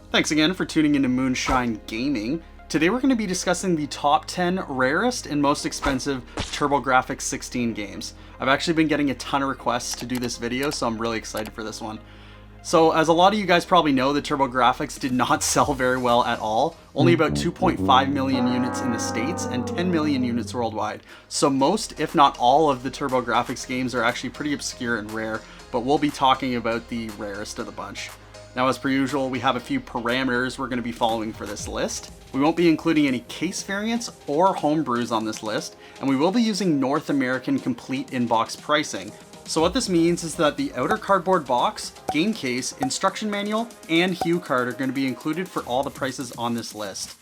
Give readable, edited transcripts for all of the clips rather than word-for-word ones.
Thanks again for tuning into Moonshine Gaming. Today we're going to be discussing the top 10 rarest and most expensive Turbografx 16 games. I've actually been getting a ton of requests to do this video, so I'm really excited for this one. So as a lot of you guys probably know, the Turbografx did not sell very well at all. Only about 2.5 million units in the States and 10 million units worldwide. So most, if not all, of the Turbografx games are actually pretty obscure and rare, but we'll be talking about the rarest of the bunch. Now, as per usual, we have a few parameters we're going to be following for this list. We won't be including any case variants or homebrews on this list, and we will be using North American complete in-box pricing. So what this means is that the outer cardboard box, game case, instruction manual, and hue card are going to be included for all the prices on this list.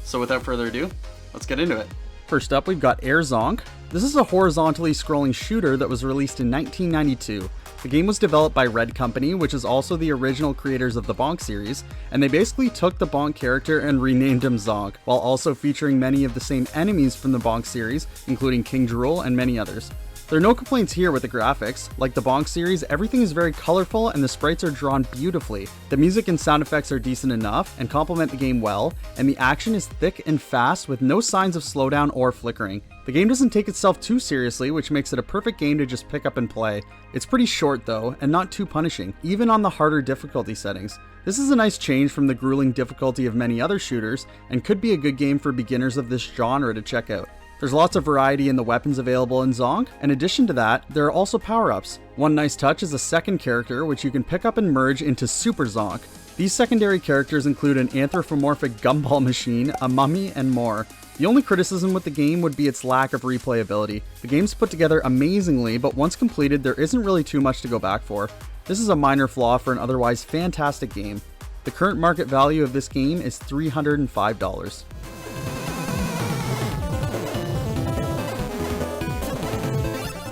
So without further ado, let's get into it. First up, we've got Zonk. This is a horizontally scrolling shooter that was released in 1992. The game was developed by Red Company, which is also the original creators of the Bonk series, and they basically took the Bonk character and renamed him Zonk, while also featuring many of the same enemies from the Bonk series, including King Drool and many others. There are no complaints here with the graphics. Like the Bonk series, everything is very colorful and the sprites are drawn beautifully. The music and sound effects are decent enough and complement the game well, and the action is thick and fast with no signs of slowdown or flickering. The game doesn't take itself too seriously, which makes it a perfect game to just pick up and play. It's pretty short though, and not too punishing, even on the harder difficulty settings. This is a nice change from the grueling difficulty of many other shooters, and could be a good game for beginners of this genre to check out. There's lots of variety in the weapons available in Zonk. In addition to that, there are also power-ups. One nice touch is a second character, which you can pick up and merge into Super Zonk. These secondary characters include an anthropomorphic gumball machine, a mummy, and more. The only criticism with the game would be its lack of replayability. The game's put together amazingly, but once completed, there isn't really too much to go back for. This is a minor flaw for an otherwise fantastic game. The current market value of this game is $305.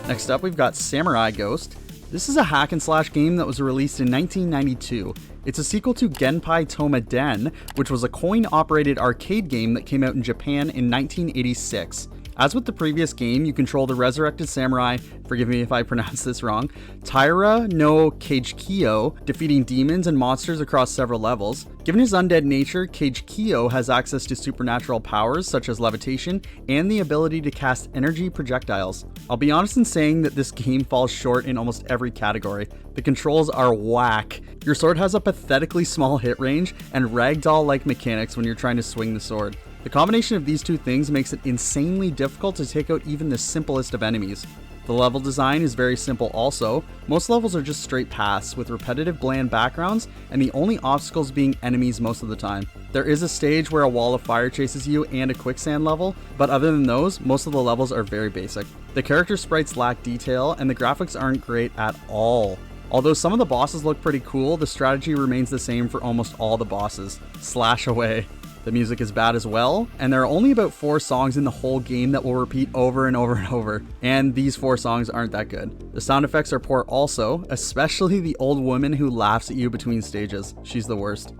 Next up, we've got Samurai Ghost. This is a hack and slash game that was released in 1992. It's a sequel to Genpai Toma Den, which was a coin-operated arcade game that came out in Japan in 1986. As with the previous game, you control the resurrected samurai, forgive me if I pronounce this wrong, Taira no Keiichikyo, defeating demons and monsters across several levels. Given his undead nature, Keiichikyo has access to supernatural powers such as levitation and the ability to cast energy projectiles. I'll be honest in saying that this game falls short in almost every category. The controls are whack. Your sword has a pathetically small hit range and ragdoll-like mechanics when you're trying to swing the sword. The combination of these two things makes it insanely difficult to take out even the simplest of enemies. The level design is very simple also. Most levels are just straight paths with repetitive bland backgrounds and the only obstacles being enemies most of the time. There is a stage where a wall of fire chases you and a quicksand level, but other than those, most of the levels are very basic. The character sprites lack detail and the graphics aren't great at all. Although some of the bosses look pretty cool, the strategy remains the same for almost all the bosses. Slash away. The music is bad as well, and there are only about 4 songs in the whole game that will repeat over and over and over, and these 4 songs aren't that good. The sound effects are poor also, especially the old woman who laughs at you between stages. She's the worst.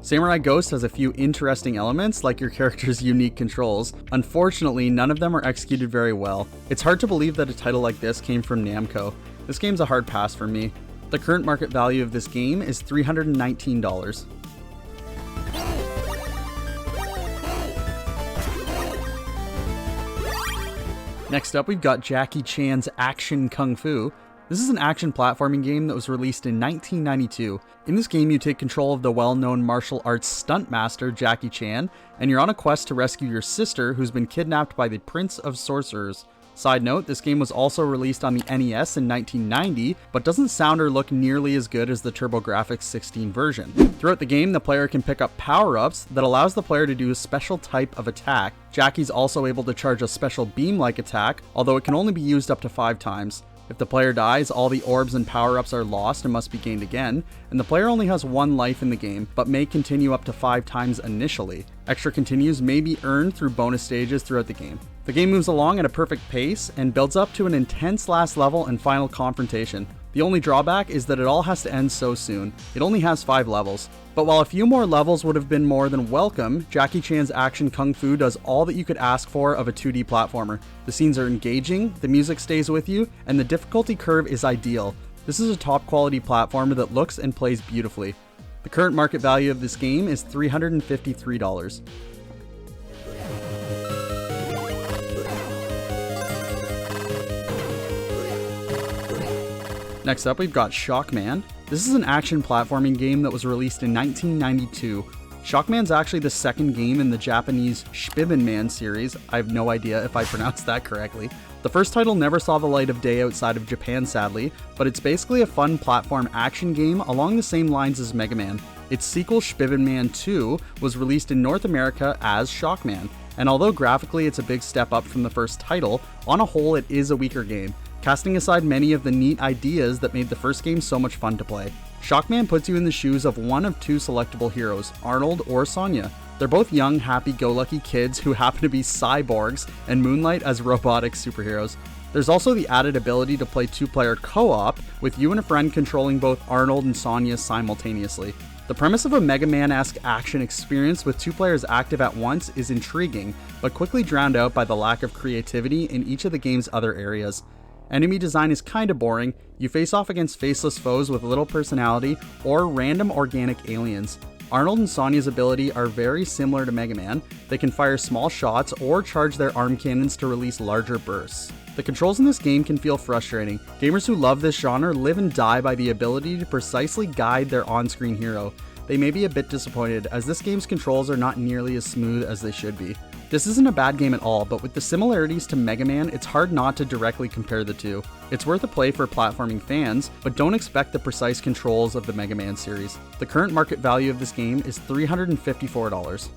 Samurai Ghost has a few interesting elements, like your character's unique controls. Unfortunately, none of them are executed very well. It's hard to believe that a title like this came from Namco. This game's a hard pass for me. The current market value of this game is $319. Next up, we've got Jackie Chan's Action Kung Fu. This is an action platforming game that was released in 1992. In this game, you take control of the well-known martial arts stunt master Jackie Chan, and you're on a quest to rescue your sister who's been kidnapped by the Prince of Sorcerers. Side note, this game was also released on the NES in 1990, but doesn't sound or look nearly as good as the Turbografx 16 version. Throughout the game, the player can pick up power-ups that allows the player to do a special type of attack. Jackie's also able to charge a special beam-like attack, although it can only be used up to 5 times. If the player dies, all the orbs and power-ups are lost and must be gained again, and the player only has 1 life in the game, but may continue up to 5 times initially. Extra continues may be earned through bonus stages throughout the game. The game moves along at a perfect pace and builds up to an intense last level and final confrontation. The only drawback is that it all has to end so soon. It only has 5 levels. But while a few more levels would have been more than welcome, Jackie Chan's Action Kung Fu does all that you could ask for of a 2D platformer. The scenes are engaging, the music stays with you, and the difficulty curve is ideal. This is a top quality platformer that looks and plays beautifully. The current market value of this game is $353. Next up, we've got Shockman. This is an action platforming game that was released in 1992. Shockman's actually the second game in the Japanese Spibenman series. I have no idea if I pronounced that correctly. The first title never saw the light of day outside of Japan, sadly, but it's basically a fun platform action game along the same lines as Mega Man. Its sequel, Bomberman II, was released in North America as Shockman, and although graphically it's a big step up from the first title, on a whole it is a weaker game, casting aside many of the neat ideas that made the first game so much fun to play. Shockman puts you in the shoes of one of two selectable heroes, Arnold or Sonya. They're both young, happy-go-lucky kids who happen to be cyborgs and moonlight as robotic superheroes. There's also the added ability to play two-player co-op, with you and a friend controlling both Arnold and Sonya simultaneously. The premise of a Mega Man-esque action experience with two players active at once is intriguing, but quickly drowned out by the lack of creativity in each of the game's other areas. Enemy design is kinda boring, you face off against faceless foes with little personality, or random organic aliens. Arnold and Sonya's ability are very similar to Mega Man. They can fire small shots or charge their arm cannons to release larger bursts. The controls in this game can feel frustrating. Gamers who love this genre live and die by the ability to precisely guide their on-screen hero. They may be a bit disappointed, as this game's controls are not nearly as smooth as they should be. This isn't a bad game at all, but with the similarities to Mega Man, it's hard not to directly compare the two. It's worth a play for platforming fans, but don't expect the precise controls of the Mega Man series. The current market value of this game is $354.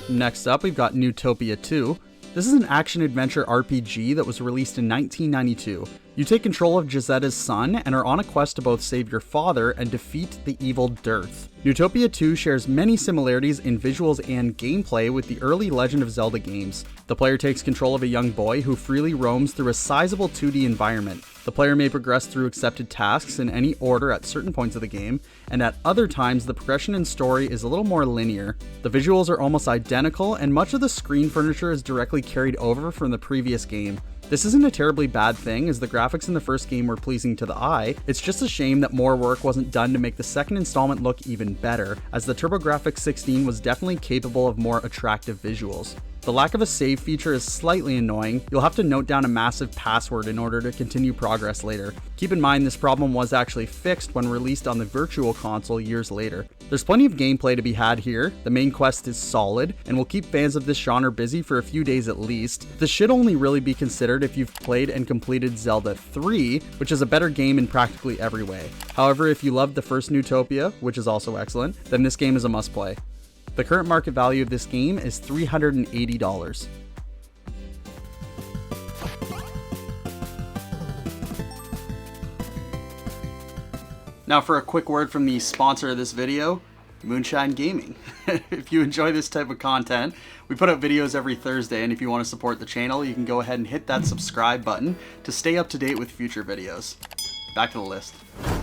Next up, we've got Neutopia II. This is an action-adventure RPG that was released in 1992. You take control of Giusetta's son and are on a quest to both save your father and defeat the evil Dearth. Neutopia 2 shares many similarities in visuals and gameplay with the early Legend of Zelda games. The player takes control of a young boy who freely roams through a sizable 2D environment. The player may progress through accepted tasks in any order at certain points of the game, and at other times the progression and story is a little more linear. The visuals are almost identical, and much of the screen furniture is directly carried over from the previous game. This isn't a terribly bad thing, as the graphics in the first game were pleasing to the eye. It's just a shame that more work wasn't done to make the second installment look even better, as the Turbografx 16 was definitely capable of more attractive visuals. The lack of a save feature is slightly annoying. You'll have to note down a massive password in order to continue progress later. Keep in mind this problem was actually fixed when released on the Virtual Console years later. There's plenty of gameplay to be had here. The main quest is solid, and will keep fans of this genre busy for a few days at least. This should only really be considered if you've played and completed Zelda 3, which is a better game in practically every way. However, if you loved the first Neutopia, which is also excellent, then this game is a must-play. The current market value of this game is $380. Now for a quick word from the sponsor of this video, Moonshine Gaming. If you enjoy this type of content, we put out videos every Thursday, and if you want to support the channel, you can go ahead and hit that subscribe button to stay up to date with future videos. Back to the list.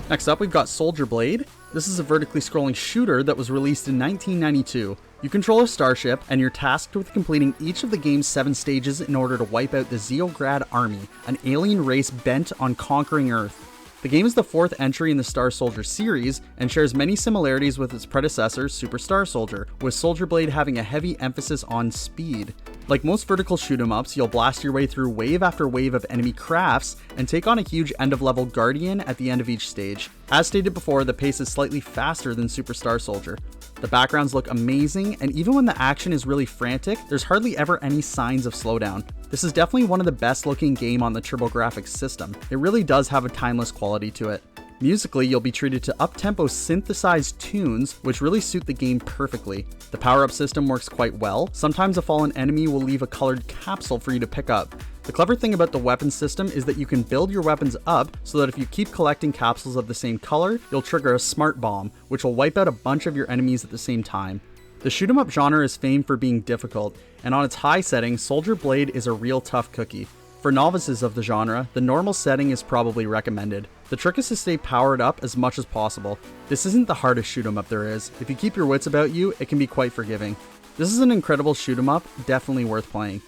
Next up, we've got Soldier Blade. This is a vertically scrolling shooter that was released in 1992. You control a starship, and you're tasked with completing each of the game's 7 stages in order to wipe out the Zeograd army, an alien race bent on conquering Earth. The game is the 4th entry in the Star Soldier series, and shares many similarities with its predecessor, Super Star Soldier, with Soldier Blade having a heavy emphasis on speed. Like most vertical shoot-'em-ups, you'll blast your way through wave after wave of enemy crafts, and take on a huge end-of-level guardian at the end of each stage. As stated before, the pace is slightly faster than Super Star Soldier. The backgrounds look amazing, and even when the action is really frantic, there's hardly ever any signs of slowdown. This is definitely one of the best looking game on the Turbografx system. It really does have a timeless quality to it. Musically, you'll be treated to up-tempo synthesized tunes, which really suit the game perfectly. The power-up system works quite well. Sometimes a fallen enemy will leave a colored capsule for you to pick up. The clever thing about the weapon system is that you can build your weapons up so that if you keep collecting capsules of the same color, you'll trigger a smart bomb, which will wipe out a bunch of your enemies at the same time. The shoot-'em-up genre is famed for being difficult, and on its high setting, Soldier Blade is a real tough cookie. For novices of the genre, the normal setting is probably recommended. The trick is to stay powered up as much as possible. This isn't the hardest shoot-'em-up there is. If you keep your wits about you, it can be quite forgiving. This is an incredible shoot-'em-up, definitely worth playing.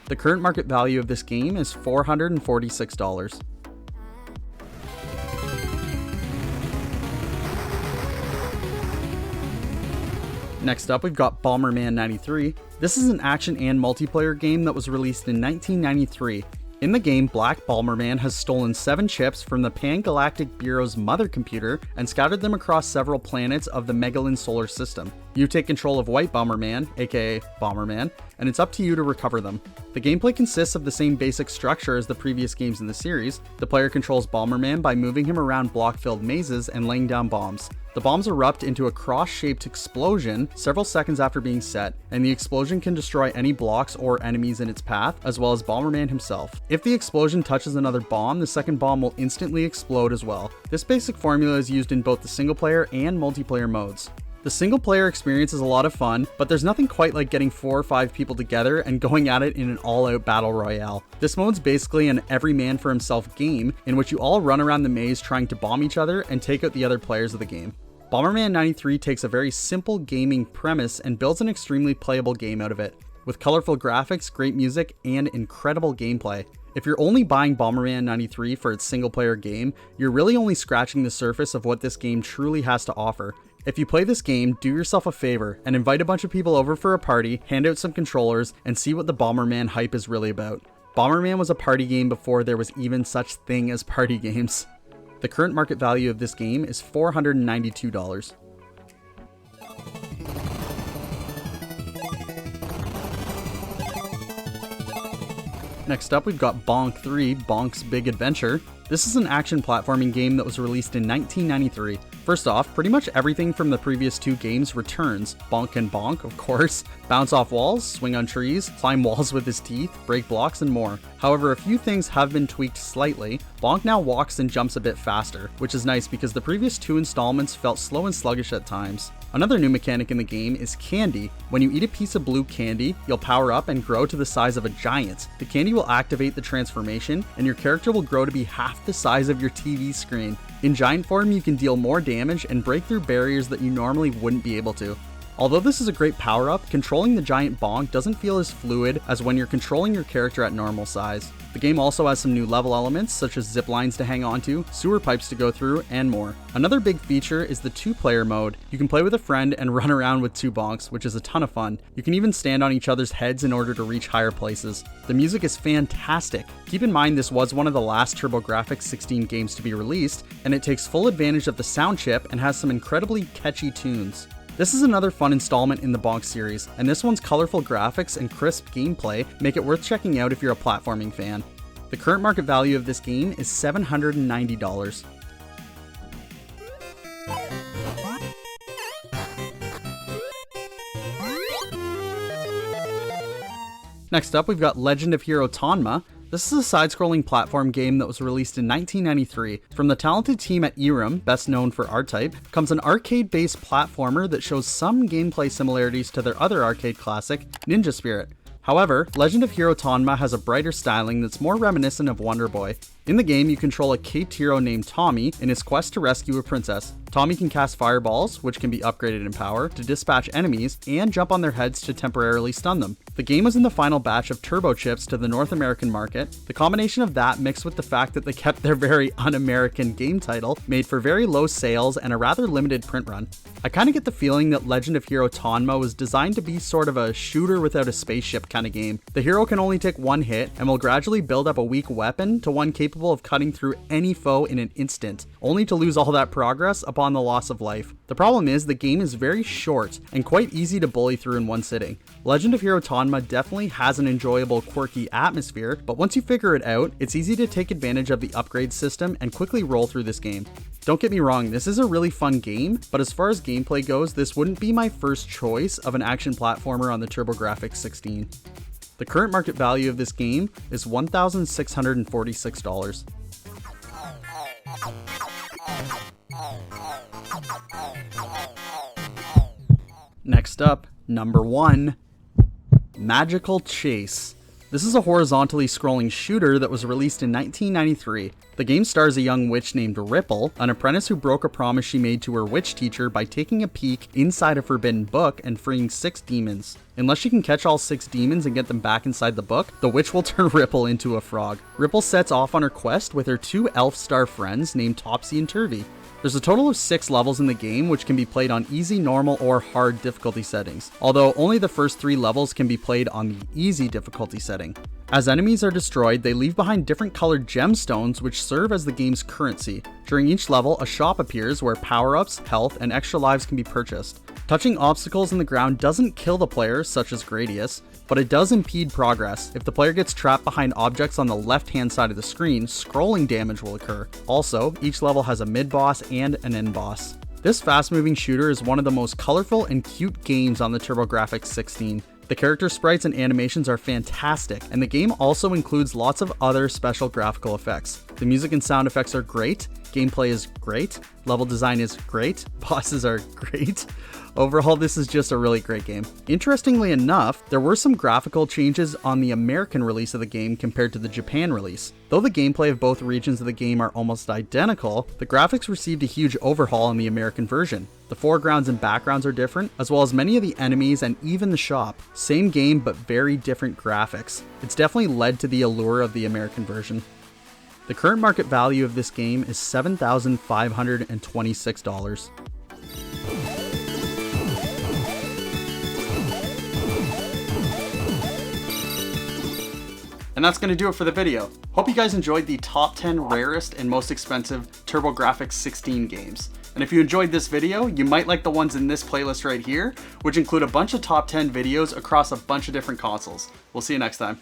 The current market value of this game is $446. Next up, we've got Bomberman 93. This is an action and multiplayer game that was released in 1993. In the game, Black Bomberman has stolen 7 chips from the Pan-Galactic Bureau's mother computer and scattered them across several planets of the Megalin solar system. You take control of White Bomberman, aka Bomberman, and it's up to you to recover them. The gameplay consists of the same basic structure as the previous games in the series. The player controls Bomberman by moving him around block-filled mazes and laying down bombs. The bombs erupt into a cross-shaped explosion several seconds after being set, and the explosion can destroy any blocks or enemies in its path, as well as Bomberman himself. If the explosion touches another bomb, the second bomb will instantly explode as well. This basic formula is used in both the single-player and multiplayer modes. The single-player experience is a lot of fun, but there's nothing quite like getting 4 or 5 people together and going at it in an all-out battle royale. This mode's basically an every man for himself game in which you all run around the maze trying to bomb each other and take out the other players of the game. Bomberman 93 takes a very simple gaming premise and builds an extremely playable game out of it, with colorful graphics, great music, and incredible gameplay. If you're only buying Bomberman 93 for its single-player game, you're really only scratching the surface of what this game truly has to offer. If you play this game, do yourself a favor and invite a bunch of people over for a party, hand out some controllers, and see what the Bomberman hype is really about. Bomberman was a party game before there was even such thing as party games. The current market value of this game is $492. Next up, we've got Bonk 3, Bonk's Big Adventure. This is an action platforming game that was released in 1993. First off, pretty much everything from the previous 2 games returns. Bonk can bonk, of course, bounce off walls, swing on trees, climb walls with his teeth, break blocks, and more. However, a few things have been tweaked slightly. Bonk now walks and jumps a bit faster, which is nice because the previous 2 installments felt slow and sluggish at times. Another new mechanic in the game is candy. When you eat a piece of blue candy, you'll power up and grow to the size of a giant. The candy will activate the transformation, and your character will grow to be half the size of your TV screen. In giant form, you can deal more damage and break through barriers that you normally wouldn't be able to. Although this is a great power-up, controlling the giant bonk doesn't feel as fluid as when you're controlling your character at normal size. The game also has some new level elements, such as zip lines to hang onto, sewer pipes to go through, and more. Another big feature is the 2-player mode. You can play with a friend and run around with 2 bonks, which is a ton of fun. You can even stand on each other's heads in order to reach higher places. The music is fantastic. Keep in mind this was one of the last Turbografx 16 games to be released, and it takes full advantage of the sound chip and has some incredibly catchy tunes. This is another fun installment in the Bonk series, and this one's colorful graphics and crisp gameplay make it worth checking out if you're a platforming fan. The current market value of this game is $790. Next up, we've got Legend of Hero Tonma. This is a side-scrolling platform game that was released in 1993. From the talented team at Irem, best known for R-Type, comes an arcade-based platformer that shows some gameplay similarities to their other arcade classic, Ninja Spirit. However, Legend of Hero Tonma has a brighter styling that's more reminiscent of Wonder Boy. In the game, you control a caped hero named Tommy in his quest to rescue a princess. Tommy can cast fireballs, which can be upgraded in power, to dispatch enemies, and jump on their heads to temporarily stun them. The game was in the final batch of turbo chips to the North American market. The combination of that mixed with the fact that they kept their very un-American game title made for very low sales and a rather limited print run. I kinda get the feeling that Legend of Hero Tonma was designed to be sort of a shooter without a spaceship kind of game. The hero can only take one hit and will gradually build up a weak weapon to one capable of cutting through any foe in an instant, only to lose all that progress upon the loss of life. The problem is the game is very short and quite easy to bully through in one sitting. Legend of Hero Tonma definitely has an enjoyable, quirky atmosphere, but once you figure it out, it's easy to take advantage of the upgrade system and quickly roll through this game. Don't get me wrong, this is a really fun game, but as far as gameplay goes, this wouldn't be my first choice of an action platformer on the Turbografx 16. The current market value of this game is $1,646. Next up, number 1, Magical Chase. This is a horizontally scrolling shooter that was released in 1993. The game stars a young witch named Ripple, an apprentice who broke a promise she made to her witch teacher by taking a peek inside a forbidden book and freeing 6 demons. Unless she can catch all 6 demons and get them back inside the book, the witch will turn Ripple into a frog. Ripple sets off on her quest with her 2 elf star friends named Topsy and Turvy. There's a total of 6 levels in the game, which can be played on easy, normal, or hard difficulty settings, although only the first 3 levels can be played on the easy difficulty setting. As enemies are destroyed, they leave behind different colored gemstones which serve as the game's currency. During each level, a shop appears where power-ups, health, and extra lives can be purchased. Touching obstacles in the ground doesn't kill the player, such as Gradius, but it does impede progress. If the player gets trapped behind objects on the left-hand side of the screen, scrolling damage will occur. Also, each level has a mid-boss and an end boss. This fast-moving shooter is one of the most colorful and cute games on the Turbografx 16. The character sprites and animations are fantastic, and the game also includes lots of other special graphical effects. The music and sound effects are great, gameplay is great, level design is great, bosses are great. Overall, this is just a really great game. Interestingly enough, there were some graphical changes on the American release of the game compared to the Japan release. Though the gameplay of both regions of the game are almost identical, the graphics received a huge overhaul in the American version. The foregrounds and backgrounds are different, as well as many of the enemies and even the shop. Same game, but very different graphics. It's definitely led to the allure of the American version. The current market value of this game is $7,526. And that's going to do it for the video. Hope you guys enjoyed the top 10 rarest and most expensive Turbografx 16 games. And if you enjoyed this video, you might like the ones in this playlist right here, which include a bunch of top 10 videos across a bunch of different consoles. We'll see you next time.